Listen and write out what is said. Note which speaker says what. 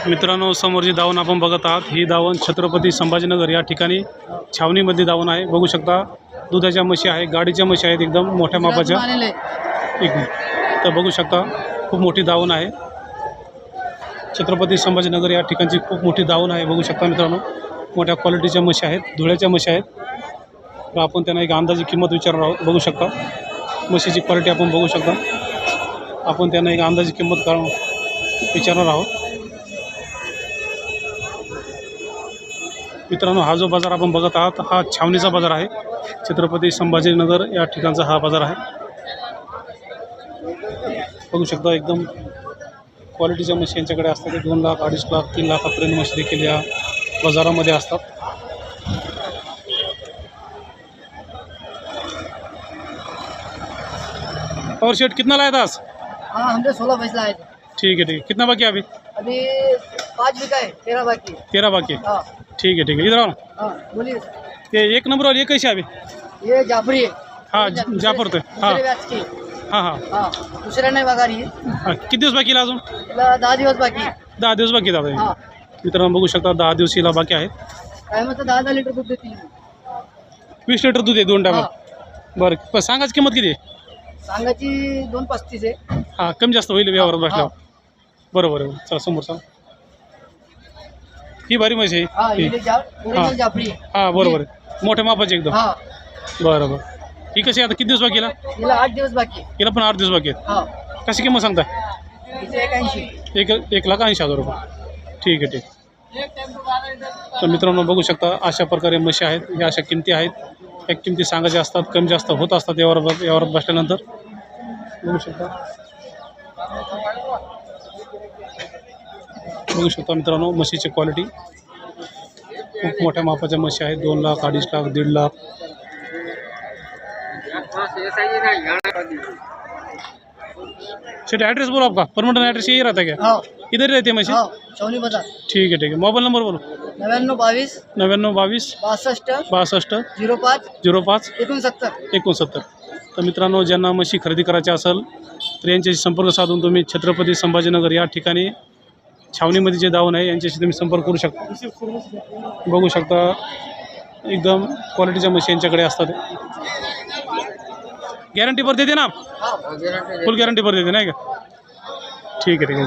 Speaker 1: मित्रांनो, समोर जी दावण आपण बघत आहात ही दावण छत्रपती संभाजीनगर या ठिकाणी छावणीमध्ये दावण आहे। बघू शकता दुधाच्या म्हशी आहे, गाडीच्या म्हशी आहेत एकदम मोठ्या मापाच्या। एक तर बघू शकता खूप मोठी दावण आहे। छत्रपती संभाजीनगर या ठिकाणची खूप मोठी दावण आहे। बघू शकता मित्रांनो, मोठ्या क्वालिटीच्या म्हशी आहेत, धुळ्याच्या म्हशी आहेत। तर आपण त्यांना एक अंदाजी किंमत विचारणार आहोत। बघू शकता म्हशीची क्वालिटी आपण बघू शकता। आपण त्यांना एक अंदाजी किंमत विचारणार आहोत। मित्रांनो, हा जो बाजार आपण बघत आहात हा छावणीचा बाजार आहे। छत्रपती संभाजीनगर या ठिकाणचा हा बाजार आहे। बघू शकता एकदम क्वालिटीच्या म्हशी यांच्याकडे असतात। 2 लाख, 2.5 लाख, 3 लाखापर्यंत म्हशी देखील या बाजारामध्ये असतात। और शेट कितना लाया था आज?
Speaker 2: हाँ, हमने 16 भैंस लाए थे।
Speaker 1: ठीक है। कितना बाकी है अभी?
Speaker 2: अभी 5 बिका है, 13 बाकी है।
Speaker 1: 13 बाकी है।
Speaker 2: हाँ
Speaker 1: ठीक है। इधर आओ ना।
Speaker 2: हाँ, बोलिए।
Speaker 1: ये 1 नंबर वाली ये कैसे अभी?
Speaker 2: ये जाफरी है।
Speaker 1: हाँ, जाफर तो हाँ
Speaker 2: दूसरे बैच की।
Speaker 1: हाँ हाँ
Speaker 2: हाँ, दुसऱ्या नाही बघा रही है।
Speaker 1: हाँ, किती दिवस बाकी आहे अजून?
Speaker 2: तिला 10 दिवस बाकी आहे।
Speaker 1: 10 दिवस बाकी आहेत आता।
Speaker 2: हाँ,
Speaker 1: मित्रांनो बघू शकता 10 दिवस हिला बाकी आहेत।
Speaker 2: काय म्हणतात 10 लिटर दूध देते।
Speaker 1: 20 लिटर दूध आहे 2 टायमात।
Speaker 2: हाँ,
Speaker 1: बरं, पण सांगायची किंमत किती आहे?
Speaker 2: सांगाची 2.35 आहे।
Speaker 1: हां, कमी जास्त होईल व्यवहारात बसल्यावर। बरोबर आहे। चला समोर सांग। ही भारी म्हशी
Speaker 2: हाँ,
Speaker 1: आहे
Speaker 2: ये ओरिजिनल जाफरी है।
Speaker 1: हां, बरोबर आहे। मोठ्या मापाची एकदम।
Speaker 2: हाँ,
Speaker 1: बरं। ही कशी आहे आता? किती दिवस बाकी हिला?
Speaker 2: तिला 8 दिवस बाकी आहे।
Speaker 1: हिला पण 8 दिवस बाकी आहेत।
Speaker 2: हाँ,
Speaker 1: कशी किंमत सांगता?
Speaker 2: तिचे 81।
Speaker 1: 1,80,000 रुपये। ठीक आहे। तर मित्रांनो बघू शकता अशा प्रकारे म्हशी आहेत। ह्या अशा किमती आहेत। ह्या किमती सांगायच्या असतात, कमी जास्त होत असतात व्यवहारात बसल्यानंतर। बघू शकता मित्रांनो म्हशीची क्वालिटी खूप मोठ्या मापाच्या म्हशी आहेत। 2 लाख, 2.5 लाख, 1.5 लाख। शेट एड्रेस बोलो आपका, परमानेंट एड्रेस यही रहता है क्या?
Speaker 2: हाँ,
Speaker 1: इधर ही रहती है म्हशी?
Speaker 2: हाँ, चौनी बाजार।
Speaker 1: ठीक है। मोबाइल नंबर बोलो।
Speaker 2: 9922
Speaker 1: 9922
Speaker 2: 62
Speaker 1: 62
Speaker 2: 05
Speaker 1: 05
Speaker 2: 69।
Speaker 1: तर मित्रांनो, ज्यांना म्हशी खरेदी करायची असेल तर यांच्याशी संपर्क साधून तुम्ही छत्रपती संभाजीनगर या ठिकाणी छावणीमध्ये जे दावण आहे यांच्याशी तुम्ही संपर्क करू शकता। बघू शकता एकदम क्वालिटीच्या म्हशी यांच्याकडे असतात। गॅरंटी पर देते ना आप?
Speaker 2: हाँ,
Speaker 1: फुल गॅरंटी पर देते नाही का? ठीक आहे।